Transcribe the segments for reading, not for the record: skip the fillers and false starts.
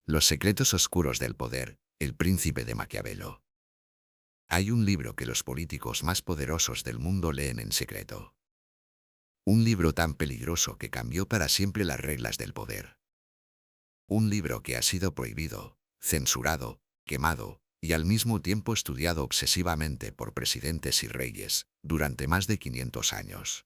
Los secretos oscuros del poder, El príncipe de Maquiavelo. Hay un libro que los políticos más poderosos del mundo leen en secreto. Un libro tan peligroso que cambió para siempre las reglas del poder. Un libro que ha sido prohibido, censurado, quemado, y al mismo tiempo estudiado obsesivamente por presidentes y reyes, durante más de 500 años.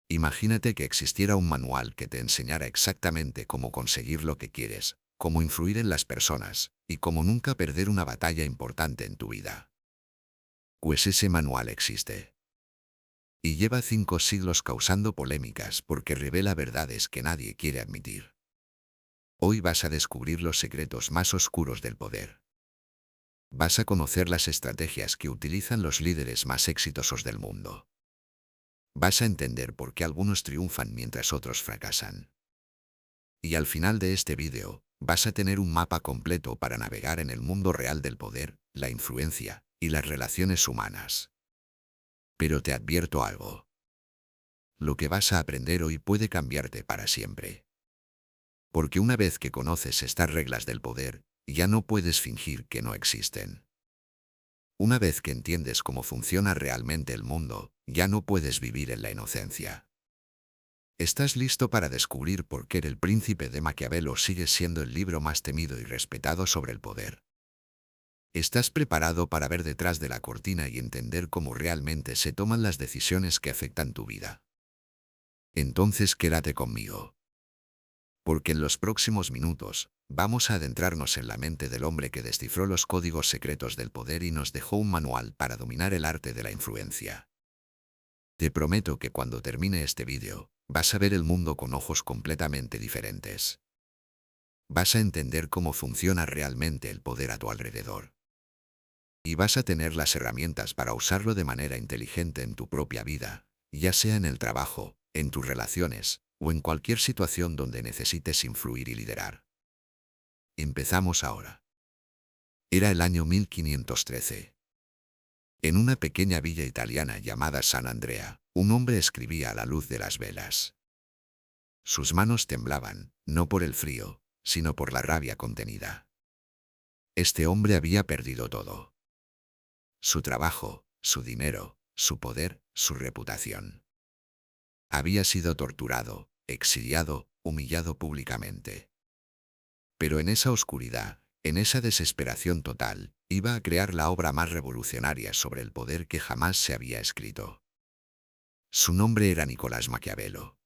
Imagínate que existiera un manual que te enseñara exactamente cómo conseguir lo que quieres, cómo influir en las personas, y cómo nunca perder una batalla importante en tu vida. Pues ese manual existe. Y lleva 5 siglos causando polémicas porque revela verdades que nadie quiere admitir. Hoy vas a descubrir los secretos más oscuros del poder. Vas a conocer las estrategias que utilizan los líderes más exitosos del mundo. Vas a entender por qué algunos triunfan mientras otros fracasan. Y al final de este vídeo, vas a tener un mapa completo para navegar en el mundo real del poder, la influencia y las relaciones humanas. Pero te advierto algo. Lo que vas a aprender hoy puede cambiarte para siempre. Porque una vez que conoces estas reglas del poder, ya no puedes fingir que no existen. Una vez que entiendes cómo funciona realmente el mundo, ya no puedes vivir en la inocencia. ¿Estás listo para descubrir por qué El príncipe de Maquiavelo sigue siendo el libro más temido y respetado sobre el poder? ¿Estás preparado para ver detrás de la cortina y entender cómo realmente se toman las decisiones que afectan tu vida? Entonces quédate conmigo. Porque en los próximos minutos, vamos a adentrarnos en la mente del hombre que descifró los códigos secretos del poder y nos dejó un manual para dominar el arte de la influencia. Te prometo que cuando termine este vídeo, vas a ver el mundo con ojos completamente diferentes. Vas a entender cómo funciona realmente el poder a tu alrededor. Y vas a tener las herramientas para usarlo de manera inteligente en tu propia vida, ya sea en el trabajo, en tus relaciones, o en cualquier situación donde necesites influir y liderar. Empezamos ahora. Era el año 1513. En una pequeña villa italiana llamada San Andrea, un hombre escribía a la luz de las velas. Sus manos temblaban, no por el frío, sino por la rabia contenida. Este hombre había perdido todo. Su trabajo, su dinero, su poder, su reputación. Había sido torturado, exiliado, humillado públicamente. Pero en esa oscuridad, en esa desesperación total, iba a crear la obra más revolucionaria sobre el poder que jamás se había escrito. Su nombre era Nicolás Maquiavelo.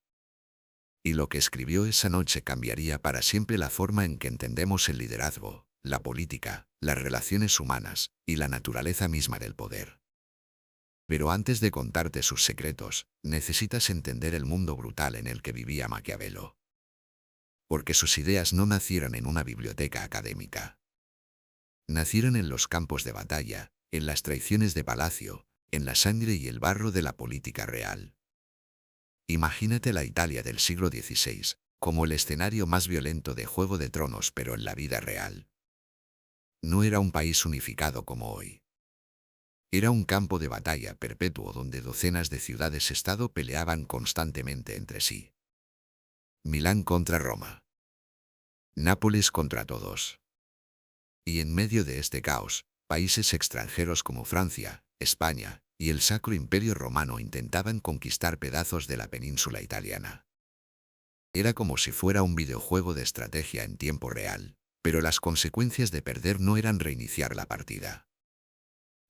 Y lo que escribió esa noche cambiaría para siempre la forma en que entendemos el liderazgo, la política, las relaciones humanas y la naturaleza misma del poder. Pero antes de contarte sus secretos, necesitas entender el mundo brutal en el que vivía Maquiavelo. Porque sus ideas no nacieron en una biblioteca académica. Nacieron en los campos de batalla, en las traiciones de palacio, en la sangre y el barro de la política real. Imagínate la Italia del siglo XVI, como el escenario más violento de Juego de Tronos pero en la vida real. No era un país unificado como hoy. Era un campo de batalla perpetuo donde docenas de ciudades-estado peleaban constantemente entre sí. Milán contra Roma. Nápoles contra todos. Y en medio de este caos, países extranjeros como Francia, España y el Sacro Imperio Romano intentaban conquistar pedazos de la península italiana. Era como si fuera un videojuego de estrategia en tiempo real, pero las consecuencias de perder no eran reiniciar la partida.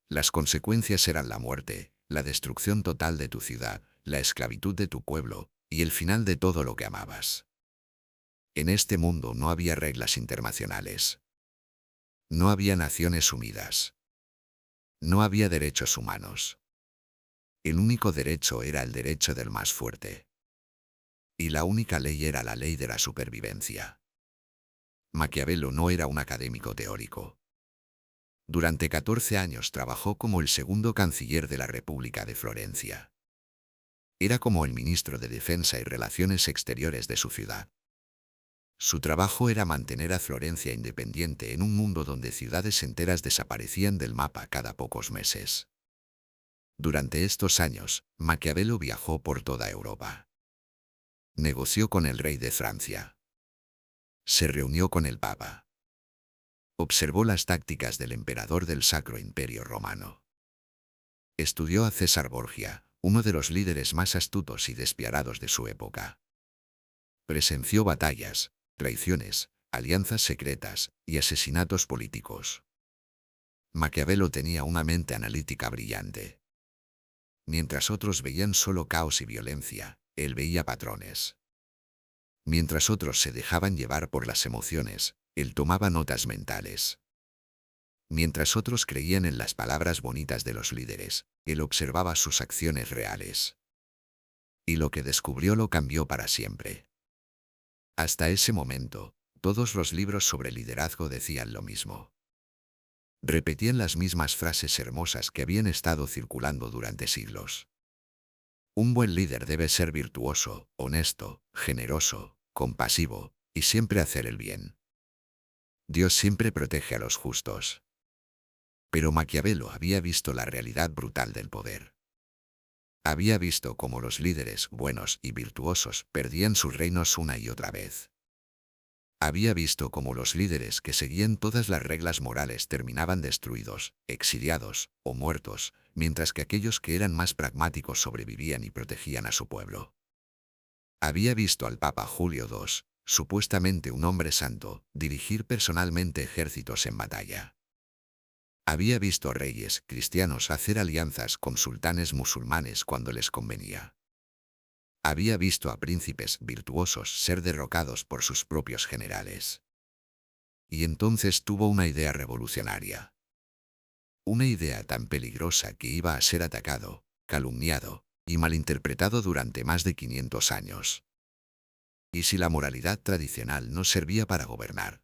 Las consecuencias eran la muerte, la destrucción total de tu ciudad, la esclavitud de tu pueblo y el final de todo lo que amabas. En este mundo no había reglas internacionales. No había Naciones Unidas. No había derechos humanos. El único derecho era el derecho del más fuerte. Y la única ley era la ley de la supervivencia. Maquiavelo no era un académico teórico. Durante 14 años trabajó como el segundo canciller de la República de Florencia. Era como el ministro de Defensa y Relaciones Exteriores de su ciudad. Su trabajo era mantener a Florencia independiente en un mundo donde ciudades enteras desaparecían del mapa cada pocos meses. Durante estos años, Maquiavelo viajó por toda Europa. Negoció con el rey de Francia. Se reunió con el Papa. Observó las tácticas del emperador del Sacro Imperio Romano. Estudió a César Borgia, uno de los líderes más astutos y despiadados de su época. Presenció batallas, traiciones, alianzas secretas y asesinatos políticos. Maquiavelo tenía una mente analítica brillante. Mientras otros veían solo caos y violencia, él veía patrones. Mientras otros se dejaban llevar por las emociones, él tomaba notas mentales. Mientras otros creían en las palabras bonitas de los líderes, él observaba sus acciones reales. Y lo que descubrió lo cambió para siempre. Hasta ese momento, todos los libros sobre liderazgo decían lo mismo. Repetían las mismas frases hermosas que habían estado circulando durante siglos. Un buen líder debe ser virtuoso, honesto, generoso, compasivo, y siempre hacer el bien. Dios siempre protege a los justos. Pero Maquiavelo había visto la realidad brutal del poder. Había visto cómo los líderes buenos y virtuosos perdían sus reinos una y otra vez. Había visto cómo los líderes que seguían todas las reglas morales terminaban destruidos, exiliados o muertos, mientras que aquellos que eran más pragmáticos sobrevivían y protegían a su pueblo. Había visto al Papa Julio II, supuestamente un hombre santo, dirigir personalmente ejércitos en batalla. Había visto a reyes cristianos hacer alianzas con sultanes musulmanes cuando les convenía. Había visto a príncipes virtuosos ser derrocados por sus propios generales. Y entonces tuvo una idea revolucionaria. Una idea tan peligrosa que iba a ser atacado, calumniado y malinterpretado durante más de 500 años. ¿Y si la moralidad tradicional no servía para gobernar?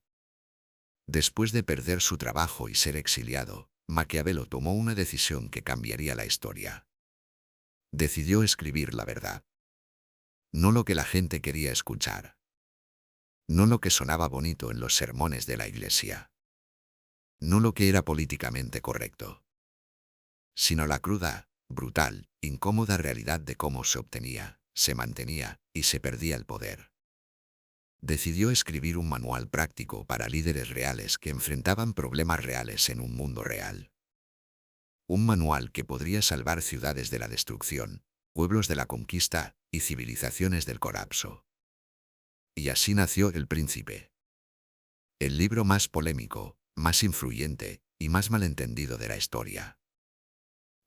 Después de perder su trabajo y ser exiliado, Maquiavelo tomó una decisión que cambiaría la historia. Decidió escribir la verdad. No lo que la gente quería escuchar. No lo que sonaba bonito en los sermones de la iglesia. No lo que era políticamente correcto. Sino la cruda, brutal, incómoda realidad de cómo se obtenía, se mantenía y se perdía el poder. Decidió escribir un manual práctico para líderes reales que enfrentaban problemas reales en un mundo real. Un manual que podría salvar ciudades de la destrucción, pueblos de la conquista y civilizaciones del colapso. Y así nació El Príncipe. El libro más polémico, más influyente y más malentendido de la historia.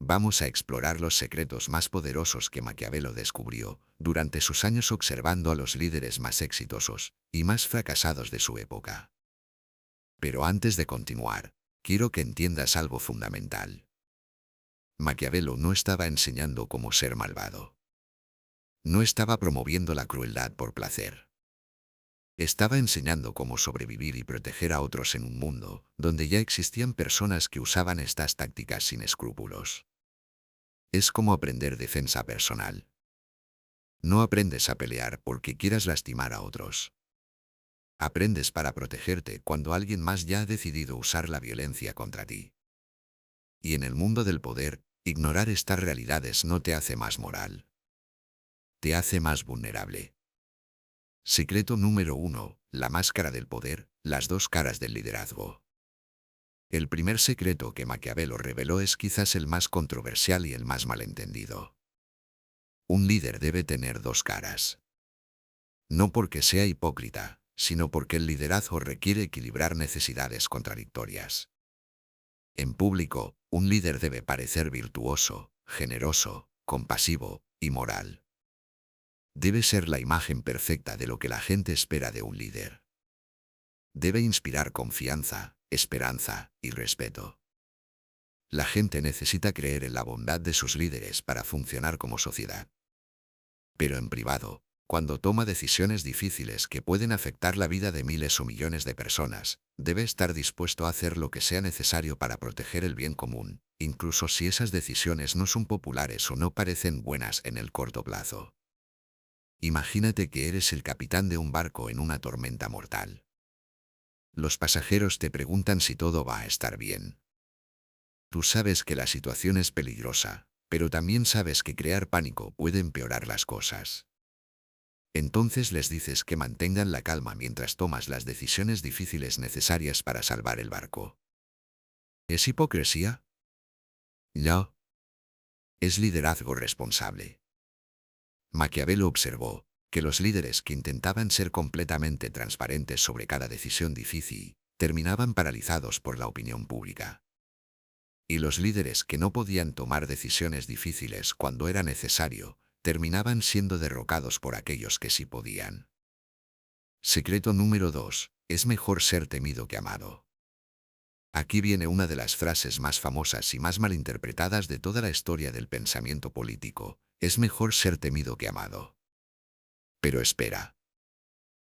Vamos a explorar los secretos más poderosos que Maquiavelo descubrió durante sus años observando a los líderes más exitosos y más fracasados de su época. Pero antes de continuar, quiero que entiendas algo fundamental. Maquiavelo no estaba enseñando cómo ser malvado. No estaba promoviendo la crueldad por placer. Estaba enseñando cómo sobrevivir y proteger a otros en un mundo donde ya existían personas que usaban estas tácticas sin escrúpulos. Es como aprender defensa personal. No aprendes a pelear porque quieras lastimar a otros. Aprendes para protegerte cuando alguien más ya ha decidido usar la violencia contra ti. Y en el mundo del poder, ignorar estas realidades no te hace más moral. Te hace más vulnerable. Secreto número 1. La máscara del poder, las dos caras del liderazgo. El primer secreto que Maquiavelo reveló es quizás el más controversial y el más malentendido. Un líder debe tener dos caras. No porque sea hipócrita, sino porque el liderazgo requiere equilibrar necesidades contradictorias. En público, un líder debe parecer virtuoso, generoso, compasivo y moral. Debe ser la imagen perfecta de lo que la gente espera de un líder. Debe inspirar confianza, esperanza y respeto. La gente necesita creer en la bondad de sus líderes para funcionar como sociedad. Pero en privado, cuando toma decisiones difíciles que pueden afectar la vida de miles o millones de personas, debe estar dispuesto a hacer lo que sea necesario para proteger el bien común, incluso si esas decisiones no son populares o no parecen buenas en el corto plazo. Imagínate que eres el capitán de un barco en una tormenta mortal. Los pasajeros te preguntan si todo va a estar bien. Tú sabes que la situación es peligrosa, pero también sabes que crear pánico puede empeorar las cosas. Entonces les dices que mantengan la calma mientras tomas las decisiones difíciles necesarias para salvar el barco. ¿Es hipocresía? No. Es liderazgo responsable. Maquiavelo observó que los líderes que intentaban ser completamente transparentes sobre cada decisión difícil terminaban paralizados por la opinión pública. Y los líderes que no podían tomar decisiones difíciles cuando era necesario terminaban siendo derrocados por aquellos que sí podían. Secreto número 2. Es mejor ser temido que amado. Aquí viene una de las frases más famosas y más malinterpretadas de toda la historia del pensamiento político. Es mejor ser temido que amado. Pero espera.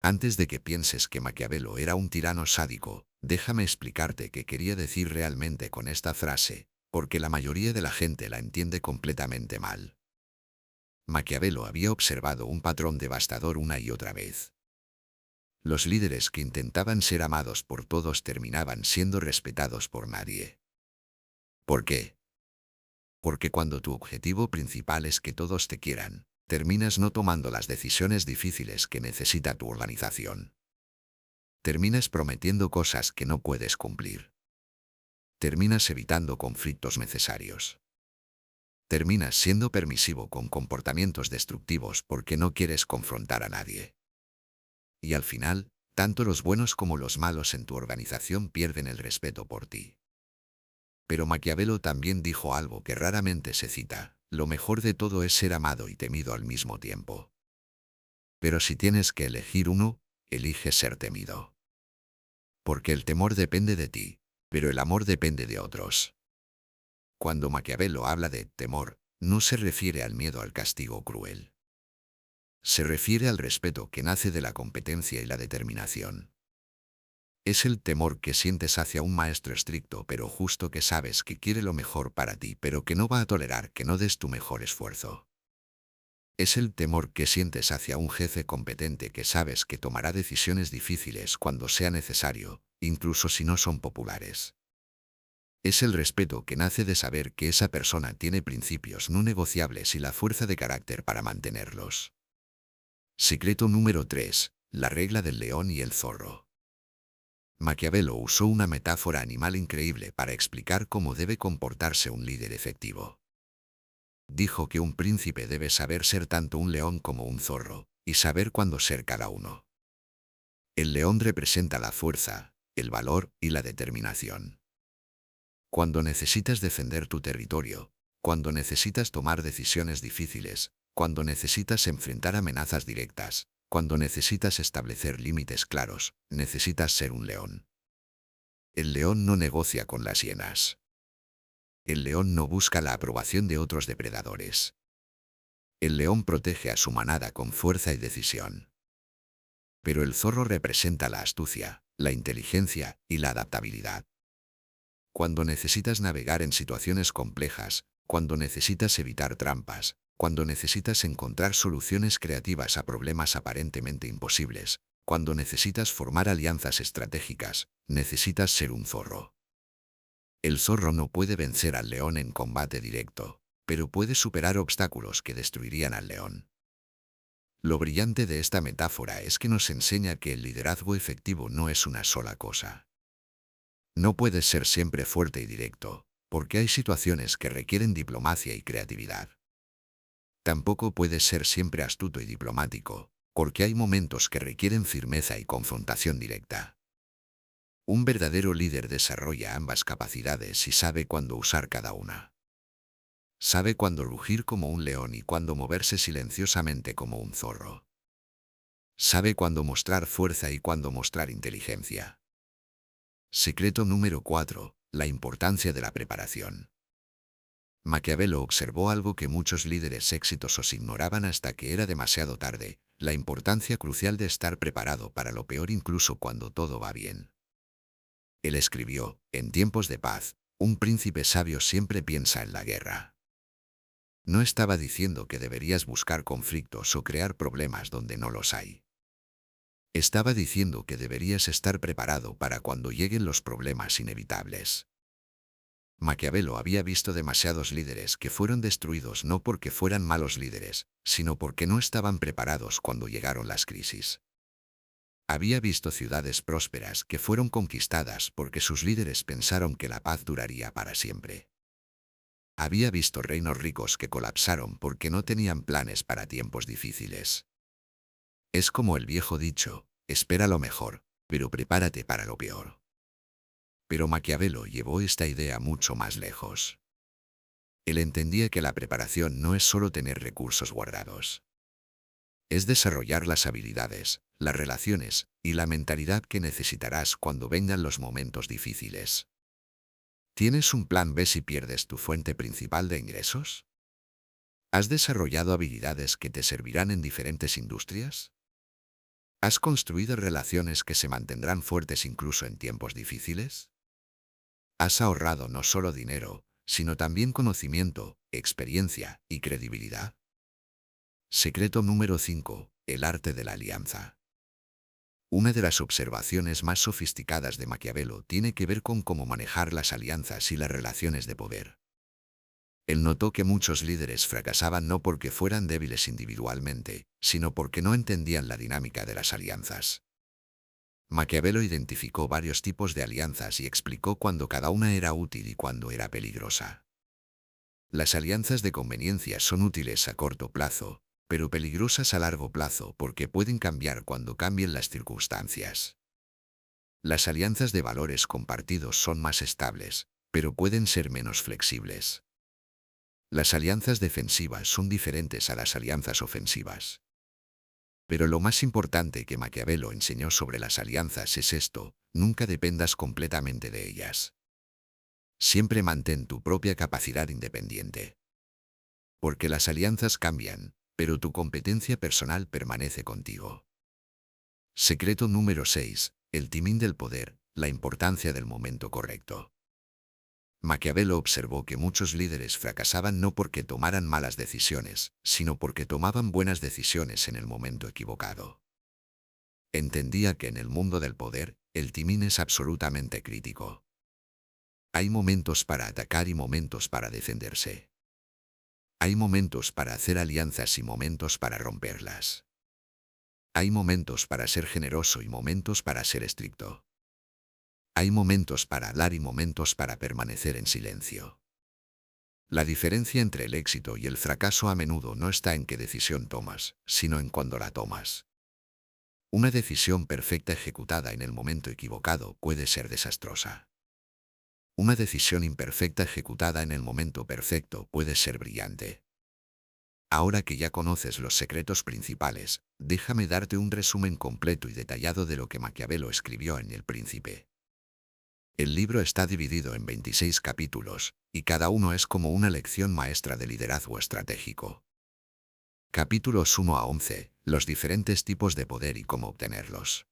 Antes de que pienses que Maquiavelo era un tirano sádico, déjame explicarte qué quería decir realmente con esta frase, porque la mayoría de la gente la entiende completamente mal. Maquiavelo había observado un patrón devastador una y otra vez. Los líderes que intentaban ser amados por todos terminaban siendo respetados por nadie. ¿Por qué? Porque cuando tu objetivo principal es que todos te quieran, terminas no tomando las decisiones difíciles que necesita tu organización. Terminas prometiendo cosas que no puedes cumplir. Terminas evitando conflictos necesarios. Terminas siendo permisivo con comportamientos destructivos porque no quieres confrontar a nadie. Y al final, tanto los buenos como los malos en tu organización pierden el respeto por ti. Pero Maquiavelo también dijo algo que raramente se cita: lo mejor de todo es ser amado y temido al mismo tiempo. Pero si tienes que elegir uno, elige ser temido. Porque el temor depende de ti, pero el amor depende de otros. Cuando Maquiavelo habla de temor, no se refiere al miedo al castigo cruel. Se refiere al respeto que nace de la competencia y la determinación. Es el temor que sientes hacia un maestro estricto pero justo que sabes que quiere lo mejor para ti pero que no va a tolerar que no des tu mejor esfuerzo. Es el temor que sientes hacia un jefe competente que sabes que tomará decisiones difíciles cuando sea necesario, incluso si no son populares. Es el respeto que nace de saber que esa persona tiene principios no negociables y la fuerza de carácter para mantenerlos. Secreto número 3. La regla del león y el zorro. Maquiavelo usó una metáfora animal increíble para explicar cómo debe comportarse un líder efectivo. Dijo que un príncipe debe saber ser tanto un león como un zorro, y saber cuándo ser cada uno. El león representa la fuerza, el valor y la determinación. Cuando necesitas defender tu territorio, cuando necesitas tomar decisiones difíciles, cuando necesitas enfrentar amenazas directas, cuando necesitas establecer límites claros, necesitas ser un león. El león no negocia con las hienas. El león no busca la aprobación de otros depredadores. El león protege a su manada con fuerza y decisión. Pero el zorro representa la astucia, la inteligencia y la adaptabilidad. Cuando necesitas navegar en situaciones complejas, cuando necesitas evitar trampas, cuando necesitas encontrar soluciones creativas a problemas aparentemente imposibles, cuando necesitas formar alianzas estratégicas, necesitas ser un zorro. El zorro no puede vencer al león en combate directo, pero puede superar obstáculos que destruirían al león. Lo brillante de esta metáfora es que nos enseña que el liderazgo efectivo no es una sola cosa. No puedes ser siempre fuerte y directo, porque hay situaciones que requieren diplomacia y creatividad. Tampoco puedes ser siempre astuto y diplomático, porque hay momentos que requieren firmeza y confrontación directa. Un verdadero líder desarrolla ambas capacidades y sabe cuándo usar cada una. Sabe cuándo rugir como un león y cuándo moverse silenciosamente como un zorro. Sabe cuándo mostrar fuerza y cuándo mostrar inteligencia. Secreto número 4. La importancia de la preparación. Maquiavelo observó algo que muchos líderes exitosos ignoraban hasta que era demasiado tarde: la importancia crucial de estar preparado para lo peor incluso cuando todo va bien. Él escribió: en tiempos de paz, un príncipe sabio siempre piensa en la guerra. No estaba diciendo que deberías buscar conflictos o crear problemas donde no los hay. Estaba diciendo que deberías estar preparado para cuando lleguen los problemas inevitables. Maquiavelo había visto demasiados líderes que fueron destruidos no porque fueran malos líderes, sino porque no estaban preparados cuando llegaron las crisis. Había visto ciudades prósperas que fueron conquistadas porque sus líderes pensaron que la paz duraría para siempre. Había visto reinos ricos que colapsaron porque no tenían planes para tiempos difíciles. Es como el viejo dicho, espera lo mejor, pero prepárate para lo peor. Pero Maquiavelo llevó esta idea mucho más lejos. Él entendía que la preparación no es solo tener recursos guardados. Es desarrollar las habilidades, las relaciones y la mentalidad que necesitarás cuando vengan los momentos difíciles. ¿Tienes un plan B si pierdes tu fuente principal de ingresos? ¿Has desarrollado habilidades que te servirán en diferentes industrias? ¿Has construido relaciones que se mantendrán fuertes incluso en tiempos difíciles? ¿Has ahorrado no solo dinero, sino también conocimiento, experiencia y credibilidad? Secreto número 5. El arte de la alianza. Una de las observaciones más sofisticadas de Maquiavelo tiene que ver con cómo manejar las alianzas y las relaciones de poder. Él notó que muchos líderes fracasaban no porque fueran débiles individualmente, sino porque no entendían la dinámica de las alianzas. Maquiavelo identificó varios tipos de alianzas y explicó cuándo cada una era útil y cuándo era peligrosa. Las alianzas de conveniencia son útiles a corto plazo, pero peligrosas a largo plazo porque pueden cambiar cuando cambien las circunstancias. Las alianzas de valores compartidos son más estables, pero pueden ser menos flexibles. Las alianzas defensivas son diferentes a las alianzas ofensivas. Pero lo más importante que Maquiavelo enseñó sobre las alianzas es esto: nunca dependas completamente de ellas. Siempre mantén tu propia capacidad independiente. Porque las alianzas cambian, pero tu competencia personal permanece contigo. Secreto número 6. El timing del poder, la importancia del momento correcto. Maquiavelo observó que muchos líderes fracasaban no porque tomaran malas decisiones, sino porque tomaban buenas decisiones en el momento equivocado. Entendía que en el mundo del poder, el timing es absolutamente crítico. Hay momentos para atacar y momentos para defenderse. Hay momentos para hacer alianzas y momentos para romperlas. Hay momentos para ser generoso y momentos para ser estricto. Hay momentos para hablar y momentos para permanecer en silencio. La diferencia entre el éxito y el fracaso a menudo no está en qué decisión tomas, sino en cuándo la tomas. Una decisión perfecta ejecutada en el momento equivocado puede ser desastrosa. Una decisión imperfecta ejecutada en el momento perfecto puede ser brillante. Ahora que ya conoces los secretos principales, déjame darte un resumen completo y detallado de lo que Maquiavelo escribió en El Príncipe. El libro está dividido en 26 capítulos, y cada uno es como una lección maestra de liderazgo estratégico. Capítulos 1 a 11. Los diferentes tipos de poder y cómo obtenerlos.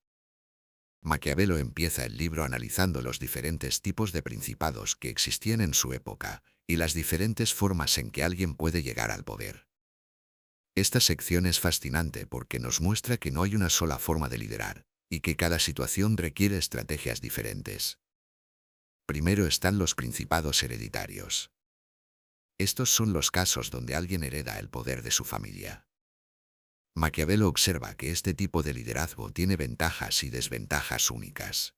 Maquiavelo empieza el libro analizando los diferentes tipos de principados que existían en su época, y las diferentes formas en que alguien puede llegar al poder. Esta sección es fascinante porque nos muestra que no hay una sola forma de liderar, y que cada situación requiere estrategias diferentes. Primero están los principados hereditarios. Estos son los casos donde alguien hereda el poder de su familia. Maquiavelo observa que este tipo de liderazgo tiene ventajas y desventajas únicas.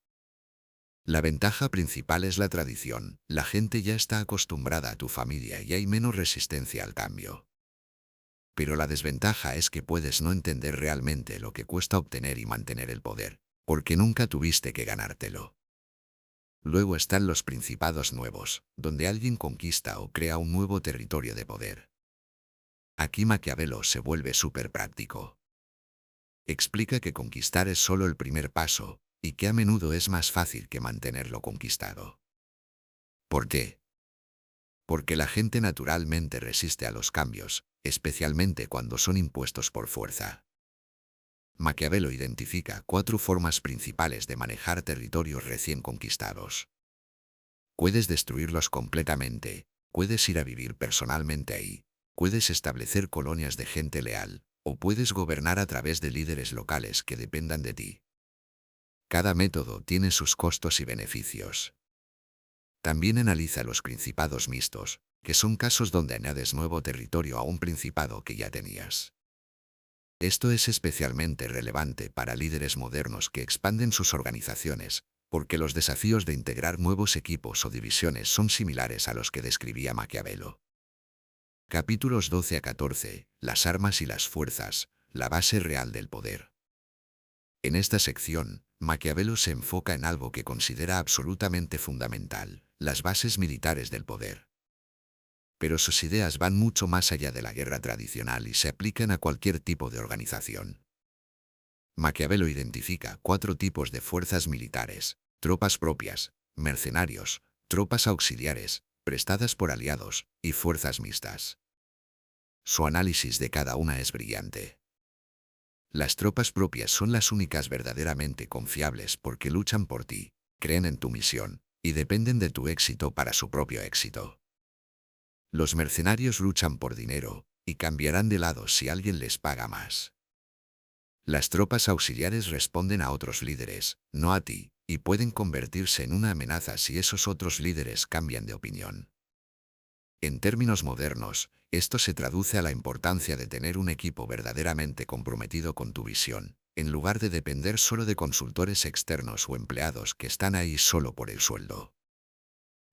La ventaja principal es la tradición. La gente ya está acostumbrada a tu familia y hay menos resistencia al cambio. Pero la desventaja es que puedes no entender realmente lo que cuesta obtener y mantener el poder, porque nunca tuviste que ganártelo. Luego están los principados nuevos, donde alguien conquista o crea un nuevo territorio de poder. Aquí Maquiavelo se vuelve súper práctico. Explica que conquistar es solo el primer paso, y que a menudo es más fácil que mantenerlo conquistado. ¿Por qué? Porque la gente naturalmente resiste a los cambios, especialmente cuando son impuestos por fuerza. Maquiavelo identifica 4 formas principales de manejar territorios recién conquistados. Puedes destruirlos completamente, puedes ir a vivir personalmente ahí, puedes establecer colonias de gente leal, o puedes gobernar a través de líderes locales que dependan de ti. Cada método tiene sus costos y beneficios. También analiza los principados mixtos, que son casos donde añades nuevo territorio a un principado que ya tenías. Esto es especialmente relevante para líderes modernos que expanden sus organizaciones, porque los desafíos de integrar nuevos equipos o divisiones son similares a los que describía Maquiavelo. Capítulos 12 a 14. Las armas y las fuerzas, la base real del poder. En esta sección, Maquiavelo se enfoca en algo que considera absolutamente fundamental, las bases militares del poder. Pero sus ideas van mucho más allá de la guerra tradicional y se aplican a cualquier tipo de organización. Maquiavelo identifica 4 tipos de fuerzas militares: tropas propias, mercenarios, tropas auxiliares, prestadas por aliados, y fuerzas mixtas. Su análisis de cada una es brillante. Las tropas propias son las únicas verdaderamente confiables porque luchan por ti, creen en tu misión, y dependen de tu éxito para su propio éxito. Los mercenarios luchan por dinero, y cambiarán de lado si alguien les paga más. Las tropas auxiliares responden a otros líderes, no a ti, y pueden convertirse en una amenaza si esos otros líderes cambian de opinión. En términos modernos, esto se traduce a la importancia de tener un equipo verdaderamente comprometido con tu visión, en lugar de depender solo de consultores externos o empleados que están ahí solo por el sueldo.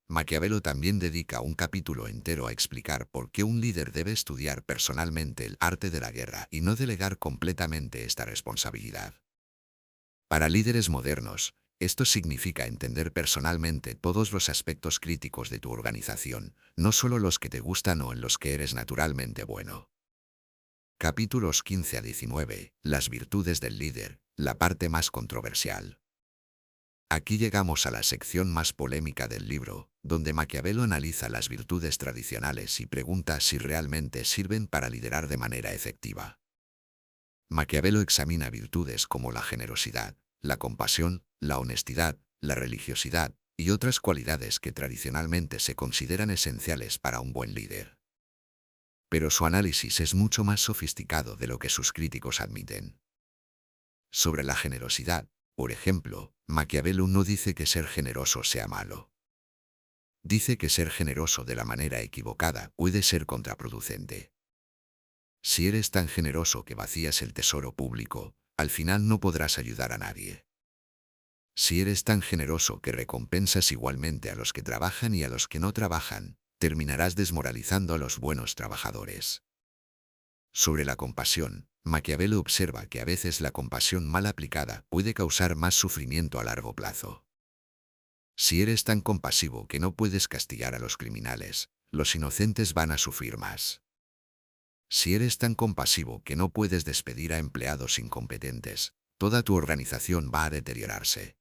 Maquiavelo también dedica un capítulo entero a explicar por qué un líder debe estudiar personalmente el arte de la guerra y no delegar completamente esta responsabilidad. Para líderes modernos, esto significa entender personalmente todos los aspectos críticos de tu organización, no solo los que te gustan o en los que eres naturalmente bueno. Capítulos 15 a 19. Las virtudes del líder, la parte más controversial. Aquí llegamos a la sección más polémica del libro, donde Maquiavelo analiza las virtudes tradicionales y pregunta si realmente sirven para liderar de manera efectiva. Maquiavelo examina virtudes como la generosidad, la compasión, la honestidad, la religiosidad y otras cualidades que tradicionalmente se consideran esenciales para un buen líder. Pero su análisis es mucho más sofisticado de lo que sus críticos admiten. Sobre la generosidad, por ejemplo, Maquiavelo no dice que ser generoso sea malo. Dice que ser generoso de la manera equivocada puede ser contraproducente. Si eres tan generoso que vacías el tesoro público, al final no podrás ayudar a nadie. Si eres tan generoso que recompensas igualmente a los que trabajan y a los que no trabajan, terminarás desmoralizando a los buenos trabajadores. Sobre la compasión, Maquiavelo observa que a veces la compasión mal aplicada puede causar más sufrimiento a largo plazo. Si eres tan compasivo que no puedes castigar a los criminales, los inocentes van a sufrir más. Si eres tan compasivo que no puedes despedir a empleados incompetentes, toda tu organización va a deteriorarse.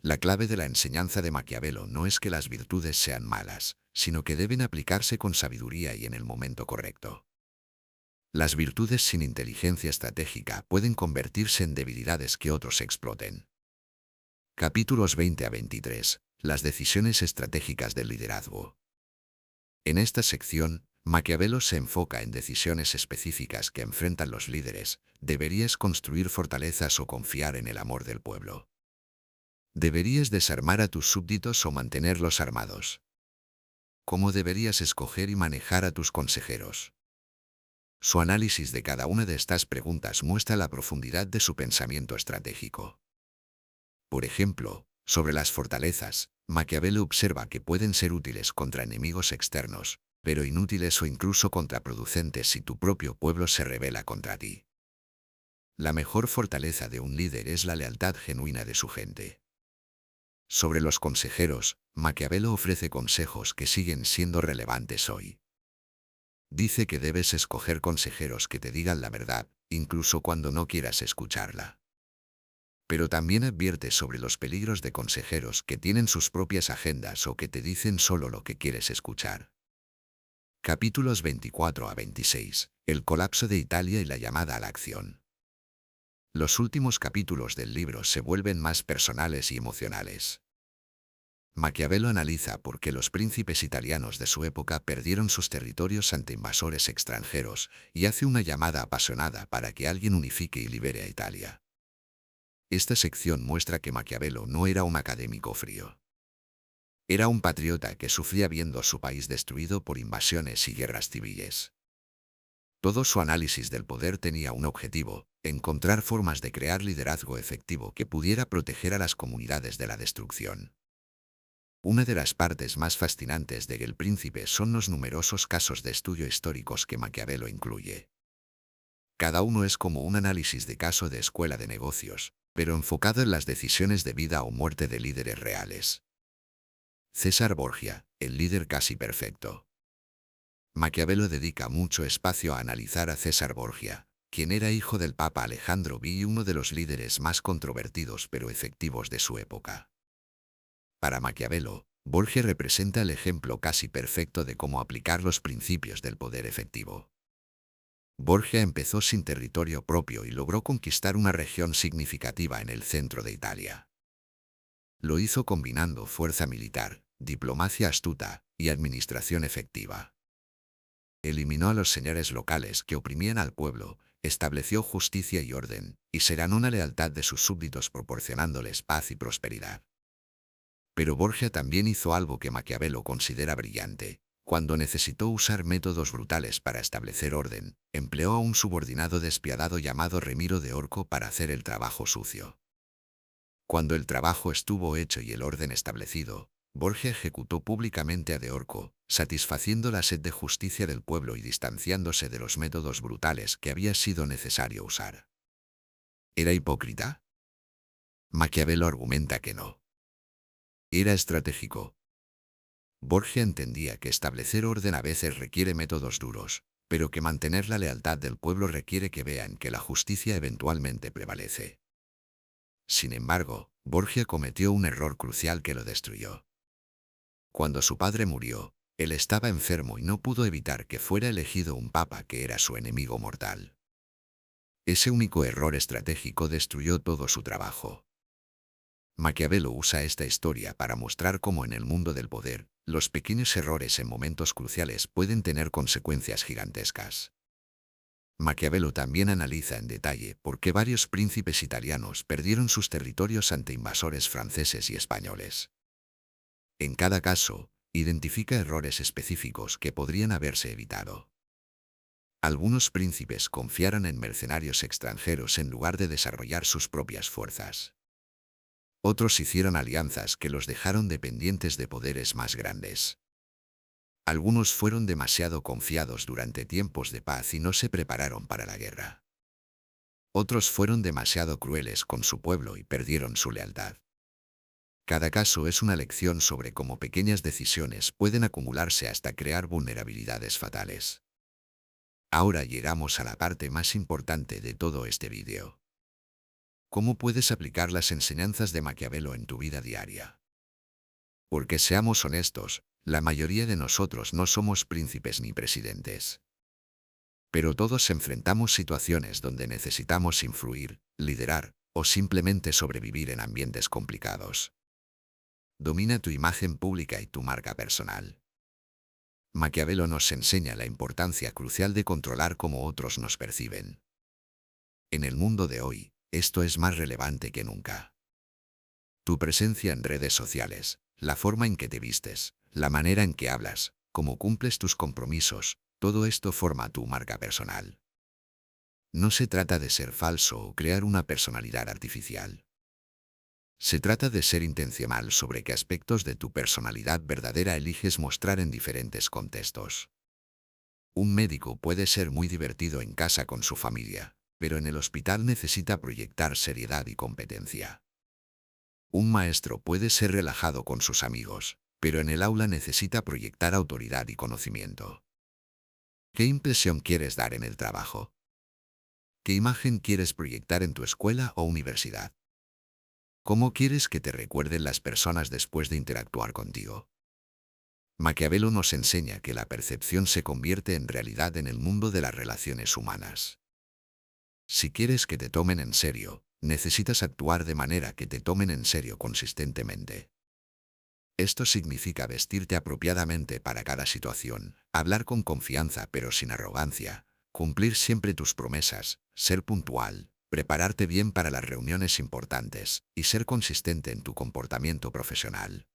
La clave de la enseñanza de Maquiavelo no es que las virtudes sean malas, sino que deben aplicarse con sabiduría y en el momento correcto. Las virtudes sin inteligencia estratégica pueden convertirse en debilidades que otros exploten. Capítulos 20 a 23. Las decisiones estratégicas del liderazgo. En esta sección, Maquiavelo se enfoca en decisiones específicas que enfrentan los líderes. ¿Deberías construir fortalezas o confiar en el amor del pueblo? ¿Deberías desarmar a tus súbditos o mantenerlos armados? ¿Cómo deberías escoger y manejar a tus consejeros? Su análisis de cada una de estas preguntas muestra la profundidad de su pensamiento estratégico. Por ejemplo, sobre las fortalezas, Maquiavelo observa que pueden ser útiles contra enemigos externos, pero inútiles o incluso contraproducentes si tu propio pueblo se rebela contra ti. La mejor fortaleza de un líder es la lealtad genuina de su gente. Sobre los consejeros, Maquiavelo ofrece consejos que siguen siendo relevantes hoy. Dice que debes escoger consejeros que te digan la verdad, incluso cuando no quieras escucharla. Pero también advierte sobre los peligros de consejeros que tienen sus propias agendas o que te dicen solo lo que quieres escuchar. Capítulos 24 a 26. El colapso de Italia y la llamada a la acción. Los últimos capítulos del libro se vuelven más personales y emocionales. Maquiavelo analiza por qué los príncipes italianos de su época perdieron sus territorios ante invasores extranjeros y hace una llamada apasionada para que alguien unifique y libere a Italia. Esta sección muestra que Maquiavelo no era un académico frío. Era un patriota que sufría viendo su país destruido por invasiones y guerras civiles. Todo su análisis del poder tenía un objetivo: encontrar formas de crear liderazgo efectivo que pudiera proteger a las comunidades de la destrucción. Una de las partes más fascinantes de El Príncipe son los numerosos casos de estudio históricos que Maquiavelo incluye. Cada uno es como un análisis de caso de escuela de negocios, pero enfocado en las decisiones de vida o muerte de líderes reales. César Borgia, el líder casi perfecto. Maquiavelo dedica mucho espacio a analizar a César Borgia, quien era hijo del Papa Alejandro V y uno de los líderes más controvertidos pero efectivos de su época. Para Maquiavelo, Borgia representa el ejemplo casi perfecto de cómo aplicar los principios del poder efectivo. Borgia empezó sin territorio propio y logró conquistar una región significativa en el centro de Italia. Lo hizo combinando fuerza militar, diplomacia astuta y administración efectiva. Eliminó a los señores locales que oprimían al pueblo, estableció justicia y orden, y se ganó una lealtad de sus súbditos proporcionándoles paz y prosperidad. Pero Borgia también hizo algo que Maquiavelo considera brillante. Cuando necesitó usar métodos brutales para establecer orden, empleó a un subordinado despiadado llamado Remiro de Orco para hacer el trabajo sucio. Cuando el trabajo estuvo hecho y el orden establecido, Borgia ejecutó públicamente a de Orco, satisfaciendo la sed de justicia del pueblo y distanciándose de los métodos brutales que había sido necesario usar. ¿Era hipócrita? Maquiavelo argumenta que no. Era estratégico. Borgia entendía que establecer orden a veces requiere métodos duros, pero que mantener la lealtad del pueblo requiere que vean que la justicia eventualmente prevalece. Sin embargo, Borgia cometió un error crucial que lo destruyó. Cuando su padre murió, él estaba enfermo y no pudo evitar que fuera elegido un papa que era su enemigo mortal. Ese único error estratégico destruyó todo su trabajo. Maquiavelo usa esta historia para mostrar cómo en el mundo del poder, los pequeños errores en momentos cruciales pueden tener consecuencias gigantescas. Maquiavelo también analiza en detalle por qué varios príncipes italianos perdieron sus territorios ante invasores franceses y españoles. En cada caso, identifica errores específicos que podrían haberse evitado. Algunos príncipes confiaron en mercenarios extranjeros en lugar de desarrollar sus propias fuerzas. Otros hicieron alianzas que los dejaron dependientes de poderes más grandes. Algunos fueron demasiado confiados durante tiempos de paz y no se prepararon para la guerra. Otros fueron demasiado crueles con su pueblo y perdieron su lealtad. Cada caso es una lección sobre cómo pequeñas decisiones pueden acumularse hasta crear vulnerabilidades fatales. Ahora llegamos a la parte más importante de todo este vídeo. ¿Cómo puedes aplicar las enseñanzas de Maquiavelo en tu vida diaria? Porque seamos honestos, la mayoría de nosotros no somos príncipes ni presidentes. Pero todos enfrentamos situaciones donde necesitamos influir, liderar o simplemente sobrevivir en ambientes complicados. Domina tu imagen pública y tu marca personal. Maquiavelo nos enseña la importancia crucial de controlar cómo otros nos perciben. En el mundo de hoy, esto es más relevante que nunca. Tu presencia en redes sociales, la forma en que te vistes, la manera en que hablas, cómo cumples tus compromisos, todo esto forma tu marca personal. No se trata de ser falso o crear una personalidad artificial. Se trata de ser intencional sobre qué aspectos de tu personalidad verdadera eliges mostrar en diferentes contextos. Un médico puede ser muy divertido en casa con su familia, pero en el hospital necesita proyectar seriedad y competencia. Un maestro puede ser relajado con sus amigos, pero en el aula necesita proyectar autoridad y conocimiento. ¿Qué impresión quieres dar en el trabajo? ¿Qué imagen quieres proyectar en tu escuela o universidad? ¿Cómo quieres que te recuerden las personas después de interactuar contigo? Maquiavelo nos enseña que la percepción se convierte en realidad en el mundo de las relaciones humanas. Si quieres que te tomen en serio, necesitas actuar de manera que te tomen en serio consistentemente. Esto significa vestirte apropiadamente para cada situación, hablar con confianza pero sin arrogancia, cumplir siempre tus promesas, ser puntual, prepararte bien para las reuniones importantes y ser consistente en tu comportamiento profesional.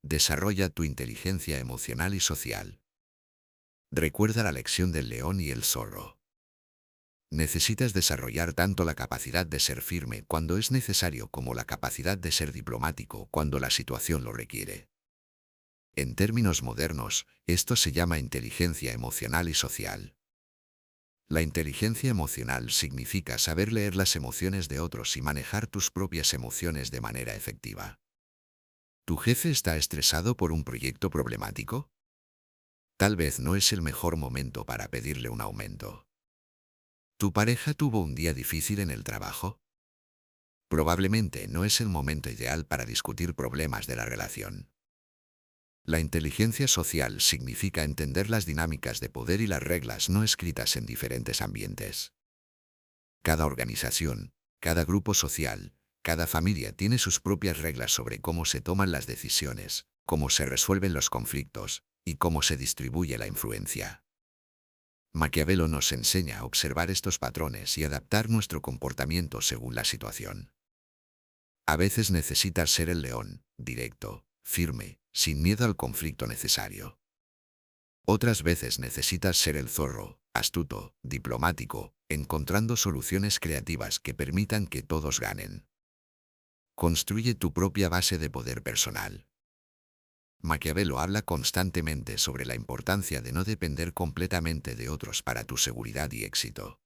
Desarrolla tu inteligencia emocional y social. Recuerda la lección del león y el zorro. Necesitas desarrollar tanto la capacidad de ser firme cuando es necesario como la capacidad de ser diplomático cuando la situación lo requiere. En términos modernos, esto se llama inteligencia emocional y social. La inteligencia emocional significa saber leer las emociones de otros y manejar tus propias emociones de manera efectiva. ¿Tu jefe está estresado por un proyecto problemático? Tal vez no es el mejor momento para pedirle un aumento. ¿Tu pareja tuvo un día difícil en el trabajo? Probablemente no es el momento ideal para discutir problemas de la relación. La inteligencia social significa entender las dinámicas de poder y las reglas no escritas en diferentes ambientes. Cada organización, cada grupo social, cada familia tiene sus propias reglas sobre cómo se toman las decisiones, cómo se resuelven los conflictos y cómo se distribuye la influencia. Maquiavelo nos enseña a observar estos patrones y adaptar nuestro comportamiento según la situación. A veces necesitas ser el león, directo, firme, sin miedo al conflicto necesario. Otras veces necesitas ser el zorro, astuto, diplomático, encontrando soluciones creativas que permitan que todos ganen. Construye tu propia base de poder personal. Maquiavelo habla constantemente sobre la importancia de no depender completamente de otros para tu seguridad y éxito.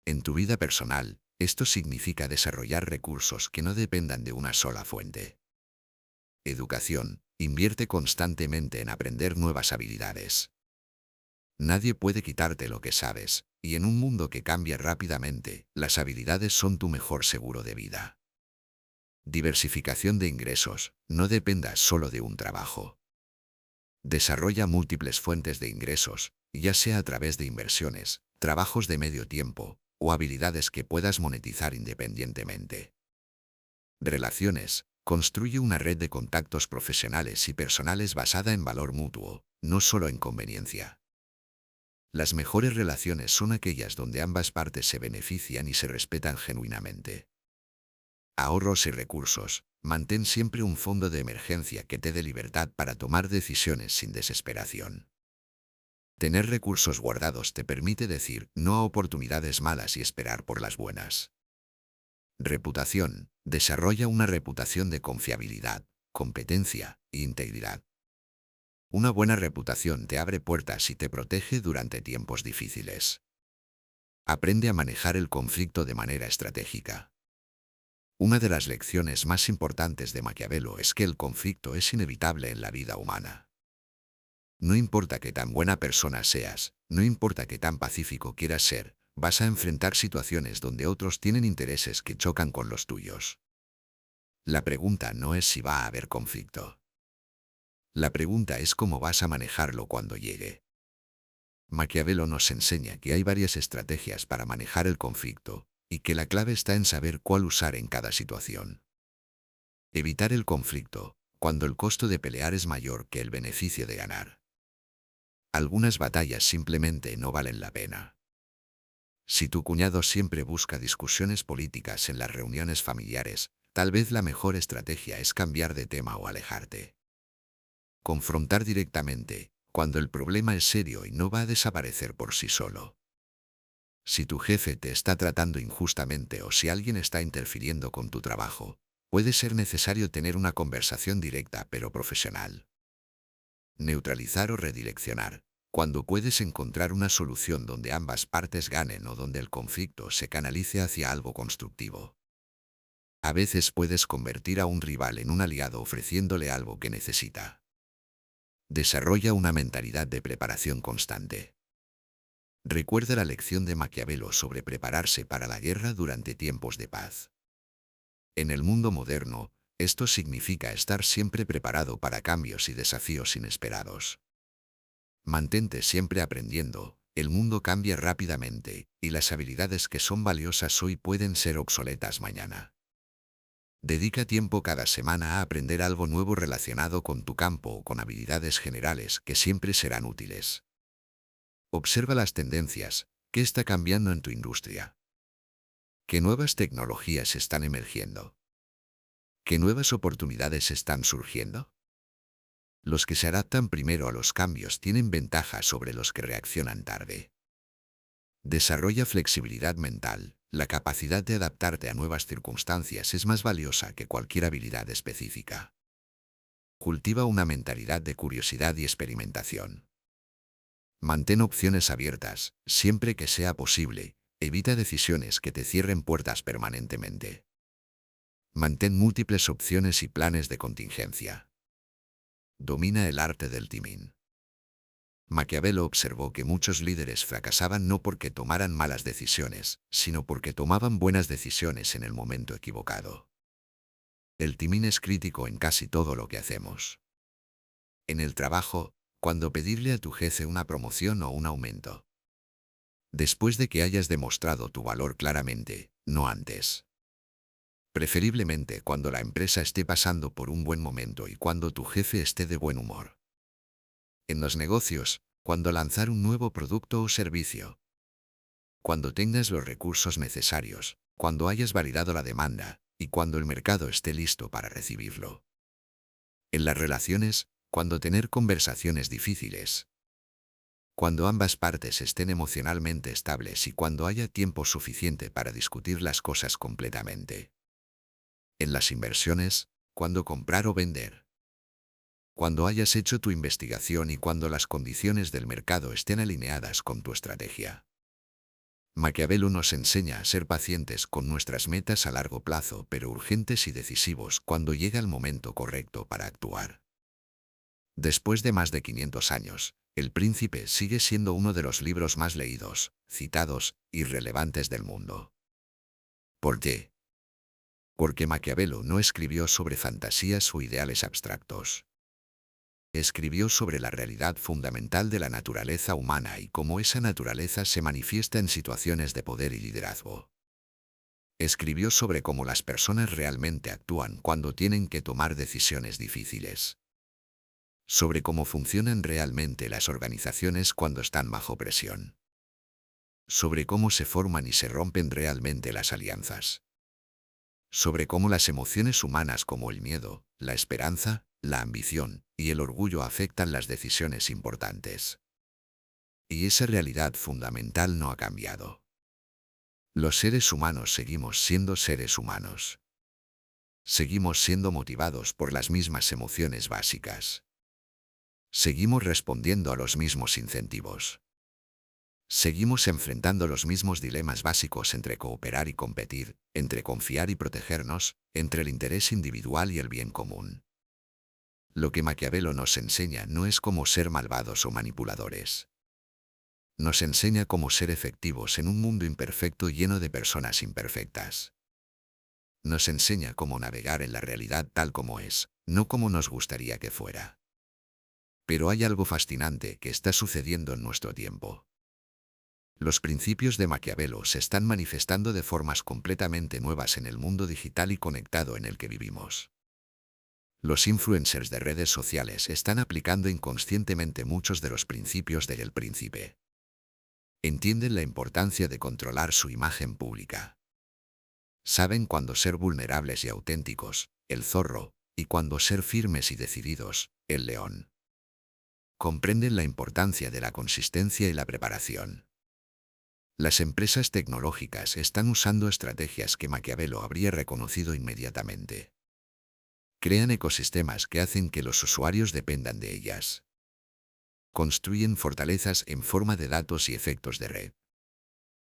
En tu vida personal, esto significa desarrollar recursos que no dependan de una sola fuente. Educación. Invierte constantemente en aprender nuevas habilidades. Nadie puede quitarte lo que sabes, y en un mundo que cambia rápidamente, las habilidades son tu mejor seguro de vida. Diversificación de ingresos. No dependas solo de un trabajo. Desarrolla múltiples fuentes de ingresos, ya sea a través de inversiones, trabajos de medio tiempo, o habilidades que puedas monetizar independientemente. Relaciones. Construye una red de contactos profesionales y personales basada en valor mutuo, no solo en conveniencia. Las mejores relaciones son aquellas donde ambas partes se benefician y se respetan genuinamente. Ahorros y recursos. Mantén siempre un fondo de emergencia que te dé libertad para tomar decisiones sin desesperación. Tener recursos guardados te permite decir no a oportunidades malas y esperar por las buenas. Reputación. Desarrolla una reputación de confiabilidad, competencia e integridad. Una buena reputación te abre puertas y te protege durante tiempos difíciles. Aprende a manejar el conflicto de manera estratégica. Una de las lecciones más importantes de Maquiavelo es que el conflicto es inevitable en la vida humana. No importa qué tan buena persona seas, no importa qué tan pacífico quieras ser, vas a enfrentar situaciones donde otros tienen intereses que chocan con los tuyos. La pregunta no es si va a haber conflicto. La pregunta es cómo vas a manejarlo cuando llegue. Maquiavelo nos enseña que hay varias estrategias para manejar el conflicto, y que la clave está en saber cuál usar en cada situación. Evitar el conflicto, cuando el costo de pelear es mayor que el beneficio de ganar. Algunas batallas simplemente no valen la pena. Si tu cuñado siempre busca discusiones políticas en las reuniones familiares, tal vez la mejor estrategia es cambiar de tema o alejarte. Confrontar directamente, cuando el problema es serio y no va a desaparecer por sí solo. Si tu jefe te está tratando injustamente o si alguien está interfiriendo con tu trabajo, puede ser necesario tener una conversación directa pero profesional. Neutralizar o redireccionar, cuando puedes encontrar una solución donde ambas partes ganen o donde el conflicto se canalice hacia algo constructivo. A veces puedes convertir a un rival en un aliado ofreciéndole algo que necesita. Desarrolla una mentalidad de preparación constante. Recuerda la lección de Maquiavelo sobre prepararse para la guerra durante tiempos de paz. En el mundo moderno, esto significa estar siempre preparado para cambios y desafíos inesperados. Mantente siempre aprendiendo, el mundo cambia rápidamente, y las habilidades que son valiosas hoy pueden ser obsoletas mañana. Dedica tiempo cada semana a aprender algo nuevo relacionado con tu campo o con habilidades generales que siempre serán útiles. Observa las tendencias. ¿Qué está cambiando en tu industria? ¿Qué nuevas tecnologías están emergiendo? ¿Qué nuevas oportunidades están surgiendo? Los que se adaptan primero a los cambios tienen ventaja sobre los que reaccionan tarde. Desarrolla flexibilidad mental. La capacidad de adaptarte a nuevas circunstancias es más valiosa que cualquier habilidad específica. Cultiva una mentalidad de curiosidad y experimentación. Mantén opciones abiertas, siempre que sea posible. Evita decisiones que te cierren puertas permanentemente. Mantén múltiples opciones y planes de contingencia. Domina el arte del timing. Maquiavelo observó que muchos líderes fracasaban no porque tomaran malas decisiones, sino porque tomaban buenas decisiones en el momento equivocado. El timing es crítico en casi todo lo que hacemos. En el trabajo, cuando pedirle a tu jefe una promoción o un aumento. Después de que hayas demostrado tu valor claramente, no antes. Preferiblemente cuando la empresa esté pasando por un buen momento y cuando tu jefe esté de buen humor. En los negocios, cuando lanzar un nuevo producto o servicio. Cuando tengas los recursos necesarios, cuando hayas validado la demanda y cuando el mercado esté listo para recibirlo. En las relaciones, cuando tener conversaciones difíciles. Cuando ambas partes estén emocionalmente estables y cuando haya tiempo suficiente para discutir las cosas completamente. En las inversiones, cuando comprar o vender. Cuando hayas hecho tu investigación y cuando las condiciones del mercado estén alineadas con tu estrategia. Maquiavelo nos enseña a ser pacientes con nuestras metas a largo plazo, pero urgentes y decisivos cuando llega el momento correcto para actuar. Después de más de 500 años, El Príncipe sigue siendo uno de los libros más leídos, citados y relevantes del mundo. ¿Por qué? Porque Maquiavelo no escribió sobre fantasías o ideales abstractos. Escribió sobre la realidad fundamental de la naturaleza humana y cómo esa naturaleza se manifiesta en situaciones de poder y liderazgo. Escribió sobre cómo las personas realmente actúan cuando tienen que tomar decisiones difíciles. Sobre cómo funcionan realmente las organizaciones cuando están bajo presión. Sobre cómo se forman y se rompen realmente las alianzas. Sobre cómo las emociones humanas como el miedo, la esperanza, la ambición y el orgullo afectan las decisiones importantes. Y esa realidad fundamental no ha cambiado. Los seres humanos seguimos siendo seres humanos. Seguimos siendo motivados por las mismas emociones básicas. Seguimos respondiendo a los mismos incentivos. Seguimos enfrentando los mismos dilemas básicos entre cooperar y competir, entre confiar y protegernos, entre el interés individual y el bien común. Lo que Maquiavelo nos enseña no es cómo ser malvados o manipuladores. Nos enseña cómo ser efectivos en un mundo imperfecto lleno de personas imperfectas. Nos enseña cómo navegar en la realidad tal como es, no como nos gustaría que fuera. Pero hay algo fascinante que está sucediendo en nuestro tiempo. Los principios de Maquiavelo se están manifestando de formas completamente nuevas en el mundo digital y conectado en el que vivimos. Los influencers de redes sociales están aplicando inconscientemente muchos de los principios de El Príncipe. Entienden la importancia de controlar su imagen pública. Saben cuándo ser vulnerables y auténticos, el zorro, y cuándo ser firmes y decididos, el león. Comprenden la importancia de la consistencia y la preparación. Las empresas tecnológicas están usando estrategias que Maquiavelo habría reconocido inmediatamente. Crean ecosistemas que hacen que los usuarios dependan de ellas. Construyen fortalezas en forma de datos y efectos de red.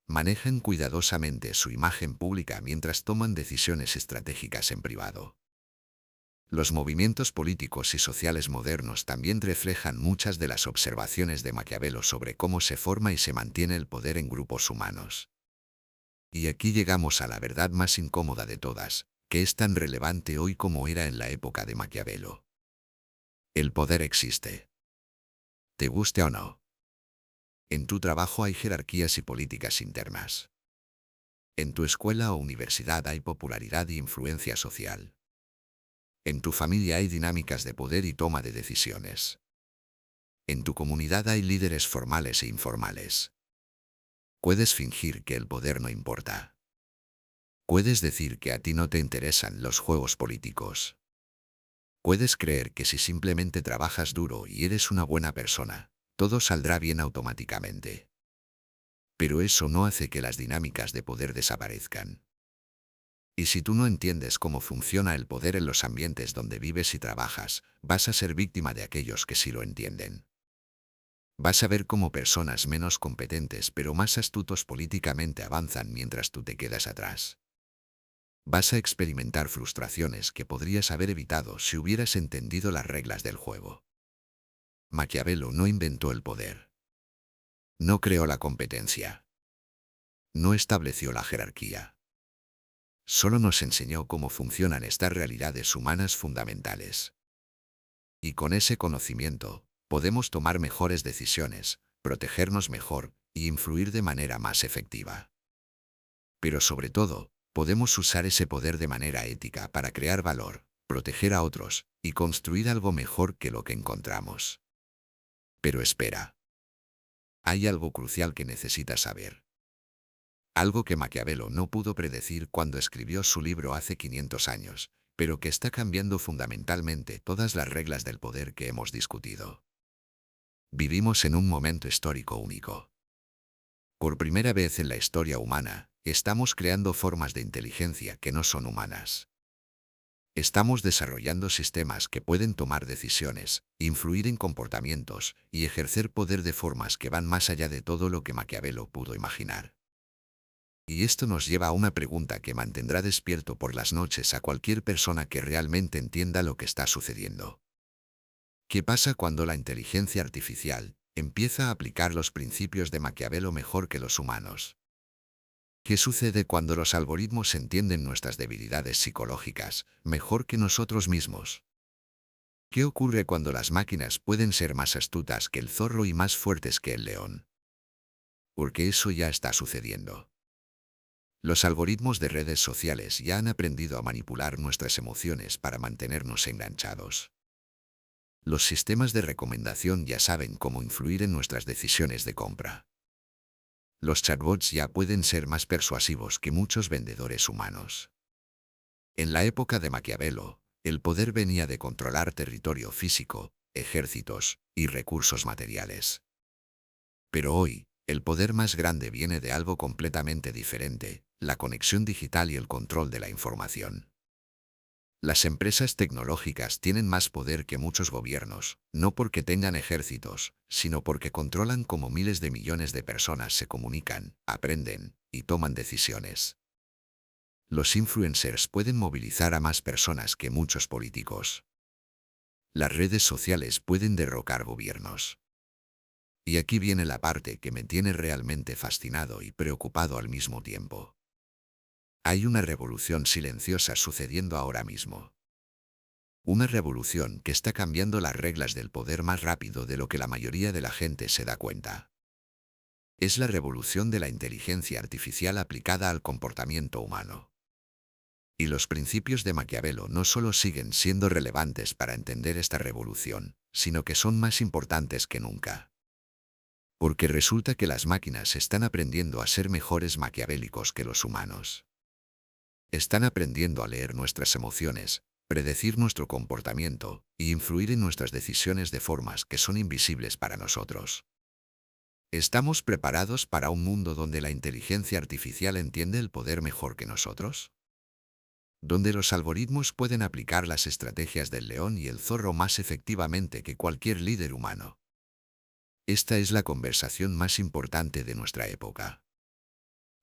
Manejan cuidadosamente su imagen pública mientras toman decisiones estratégicas en privado. Los movimientos políticos y sociales modernos también reflejan muchas de las observaciones de Maquiavelo sobre cómo se forma y se mantiene el poder en grupos humanos. Y aquí llegamos a la verdad más incómoda de todas, que es tan relevante hoy como era en la época de Maquiavelo. El poder existe. Te guste o no. En tu trabajo hay jerarquías y políticas internas. En tu escuela o universidad hay popularidad y influencia social. En tu familia hay dinámicas de poder y toma de decisiones. En tu comunidad hay líderes formales e informales. Puedes fingir que el poder no importa. Puedes decir que a ti no te interesan los juegos políticos. Puedes creer que si simplemente trabajas duro y eres una buena persona, todo saldrá bien automáticamente. Pero eso no hace que las dinámicas de poder desaparezcan. Y si tú no entiendes cómo funciona el poder en los ambientes donde vives y trabajas, vas a ser víctima de aquellos que sí lo entienden. Vas a ver cómo personas menos competentes pero más astutos políticamente avanzan mientras tú te quedas atrás. Vas a experimentar frustraciones que podrías haber evitado si hubieras entendido las reglas del juego. Maquiavelo no inventó el poder. No creó la competencia. No estableció la jerarquía. Solo nos enseñó cómo funcionan estas realidades humanas fundamentales. Y con ese conocimiento, podemos tomar mejores decisiones, protegernos mejor y influir de manera más efectiva. Pero sobre todo, podemos usar ese poder de manera ética para crear valor, proteger a otros y construir algo mejor que lo que encontramos. Pero espera. Hay algo crucial que necesitas saber. Algo que Maquiavelo no pudo predecir cuando escribió su libro hace 500 años, pero que está cambiando fundamentalmente todas las reglas del poder que hemos discutido. Vivimos en un momento histórico único. Por primera vez en la historia humana, estamos creando formas de inteligencia que no son humanas. Estamos desarrollando sistemas que pueden tomar decisiones, influir en comportamientos y ejercer poder de formas que van más allá de todo lo que Maquiavelo pudo imaginar. Y esto nos lleva a una pregunta que mantendrá despierto por las noches a cualquier persona que realmente entienda lo que está sucediendo. ¿Qué pasa cuando la inteligencia artificial empieza a aplicar los principios de Maquiavelo mejor que los humanos? ¿Qué sucede cuando los algoritmos entienden nuestras debilidades psicológicas mejor que nosotros mismos? ¿Qué ocurre cuando las máquinas pueden ser más astutas que el zorro y más fuertes que el león? Porque eso ya está sucediendo. Los algoritmos de redes sociales ya han aprendido a manipular nuestras emociones para mantenernos enganchados. Los sistemas de recomendación ya saben cómo influir en nuestras decisiones de compra. Los chatbots ya pueden ser más persuasivos que muchos vendedores humanos. En la época de Maquiavelo, el poder venía de controlar territorio físico, ejércitos y recursos materiales. Pero hoy, el poder más grande viene de algo completamente diferente: la conexión digital y el control de la información. Las empresas tecnológicas tienen más poder que muchos gobiernos, no porque tengan ejércitos, sino porque controlan cómo miles de millones de personas se comunican, aprenden y toman decisiones. Los influencers pueden movilizar a más personas que muchos políticos. Las redes sociales pueden derrocar gobiernos. Y aquí viene la parte que me tiene realmente fascinado y preocupado al mismo tiempo. Hay una revolución silenciosa sucediendo ahora mismo. Una revolución que está cambiando las reglas del poder más rápido de lo que la mayoría de la gente se da cuenta. Es la revolución de la inteligencia artificial aplicada al comportamiento humano. Y los principios de Maquiavelo no solo siguen siendo relevantes para entender esta revolución, sino que son más importantes que nunca. Porque resulta que las máquinas están aprendiendo a ser mejores maquiavélicos que los humanos. Están aprendiendo a leer nuestras emociones, predecir nuestro comportamiento y influir en nuestras decisiones de formas que son invisibles para nosotros. ¿Estamos preparados para un mundo donde la inteligencia artificial entiende el poder mejor que nosotros? Donde los algoritmos pueden aplicar las estrategias del león y el zorro más efectivamente que cualquier líder humano. Esta es la conversación más importante de nuestra época.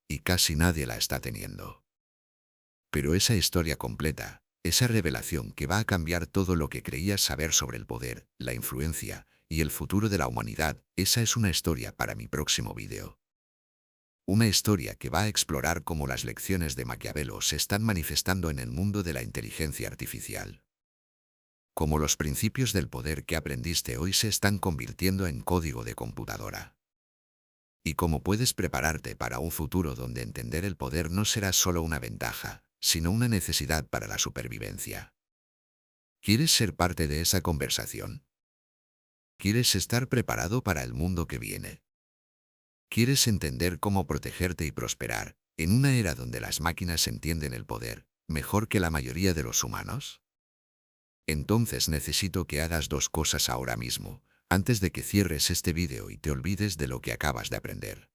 Y casi nadie la está teniendo. Pero esa historia completa, esa revelación que va a cambiar todo lo que creías saber sobre el poder, la influencia y el futuro de la humanidad, esa es una historia para mi próximo vídeo. Una historia que va a explorar cómo las lecciones de Maquiavelo se están manifestando en el mundo de la inteligencia artificial. Cómo los principios del poder que aprendiste hoy se están convirtiendo en código de computadora. Y cómo puedes prepararte para un futuro donde entender el poder no será solo una ventaja, sino una necesidad para la supervivencia. ¿Quieres ser parte de esa conversación? ¿Quieres estar preparado para el mundo que viene? ¿Quieres entender cómo protegerte y prosperar en una era donde las máquinas entienden el poder mejor que la mayoría de los humanos? Entonces necesito que hagas dos cosas ahora mismo, antes de que cierres este vídeo y te olvides de lo que acabas de aprender.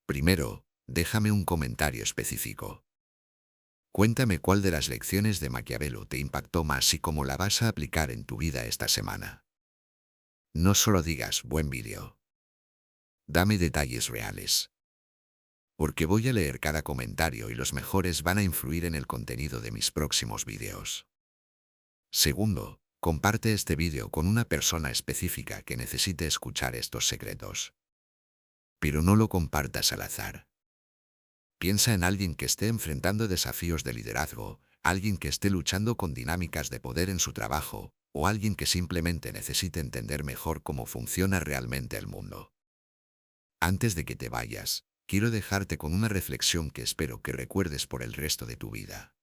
Primero, déjame un comentario específico. Cuéntame cuál de las lecciones de Maquiavelo te impactó más y cómo la vas a aplicar en tu vida esta semana. No solo digas buen vídeo. Dame detalles reales. Porque voy a leer cada comentario y los mejores van a influir en el contenido de mis próximos vídeos. Segundo, comparte este vídeo con una persona específica que necesite escuchar estos secretos. Pero no lo compartas al azar. Piensa en alguien que esté enfrentando desafíos de liderazgo, alguien que esté luchando con dinámicas de poder en su trabajo, o alguien que simplemente necesite entender mejor cómo funciona realmente el mundo. Antes de que te vayas, quiero dejarte con una reflexión que espero que recuerdes por el resto de tu vida.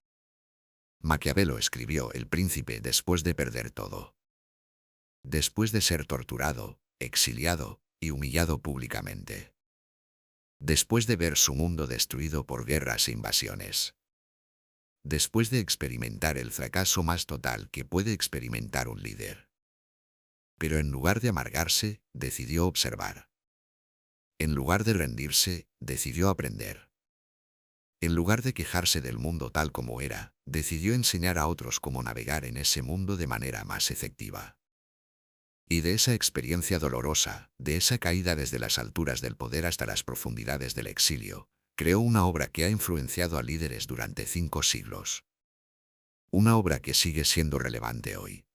Maquiavelo escribió El Príncipe después de perder todo. Después de ser torturado, exiliado y humillado públicamente. Después de ver su mundo destruido por guerras e invasiones. Después de experimentar el fracaso más total que puede experimentar un líder. Pero en lugar de amargarse, decidió observar. En lugar de rendirse, decidió aprender. En lugar de quejarse del mundo tal como era, decidió enseñar a otros cómo navegar en ese mundo de manera más efectiva. Y de esa experiencia dolorosa, de esa caída desde las alturas del poder hasta las profundidades del exilio, creó una obra que ha influenciado a líderes durante 5 siglos. Una obra que sigue siendo relevante hoy.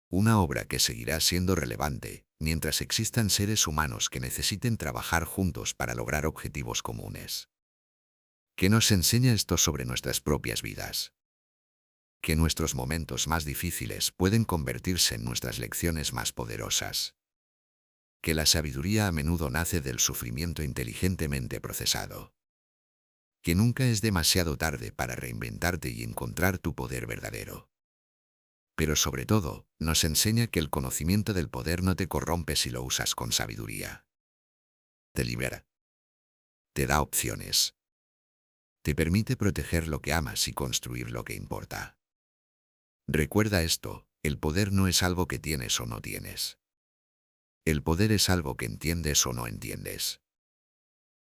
Una obra que seguirá siendo relevante mientras existan seres humanos que necesiten trabajar juntos para lograr objetivos comunes. ¿Qué nos enseña esto sobre nuestras propias vidas? Que nuestros momentos más difíciles pueden convertirse en nuestras lecciones más poderosas. Que la sabiduría a menudo nace del sufrimiento inteligentemente procesado. Que nunca es demasiado tarde para reinventarte y encontrar tu poder verdadero. Pero sobre todo, nos enseña que el conocimiento del poder no te corrompe si lo usas con sabiduría. Te libera. Te da opciones. Te permite proteger lo que amas y construir lo que importa. Recuerda esto, el poder no es algo que tienes o no tienes. El poder es algo que entiendes o no entiendes.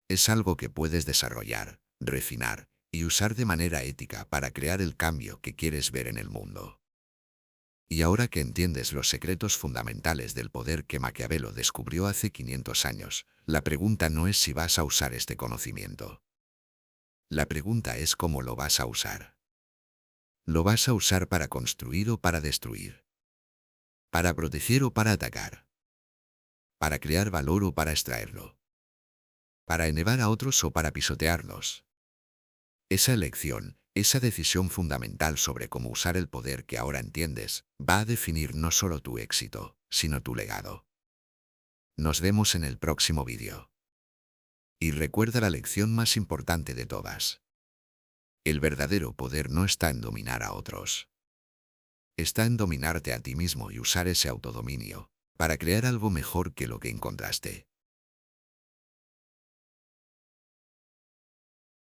Es algo que puedes desarrollar, refinar y usar de manera ética para crear el cambio que quieres ver en el mundo. Y ahora que entiendes los secretos fundamentales del poder que Maquiavelo descubrió hace 500 años, la pregunta no es si vas a usar este conocimiento. La pregunta es cómo lo vas a usar. ¿Lo vas a usar para construir o para destruir? ¿Para proteger o para atacar? ¿Para crear valor o para extraerlo? ¿Para elevar a otros o para pisotearlos? Esa elección, esa decisión fundamental sobre cómo usar el poder que ahora entiendes, va a definir no solo tu éxito, sino tu legado. Nos vemos en el próximo vídeo. Y recuerda la lección más importante de todas. El verdadero poder no está en dominar a otros. Está en dominarte a ti mismo y usar ese autodominio para crear algo mejor que lo que encontraste.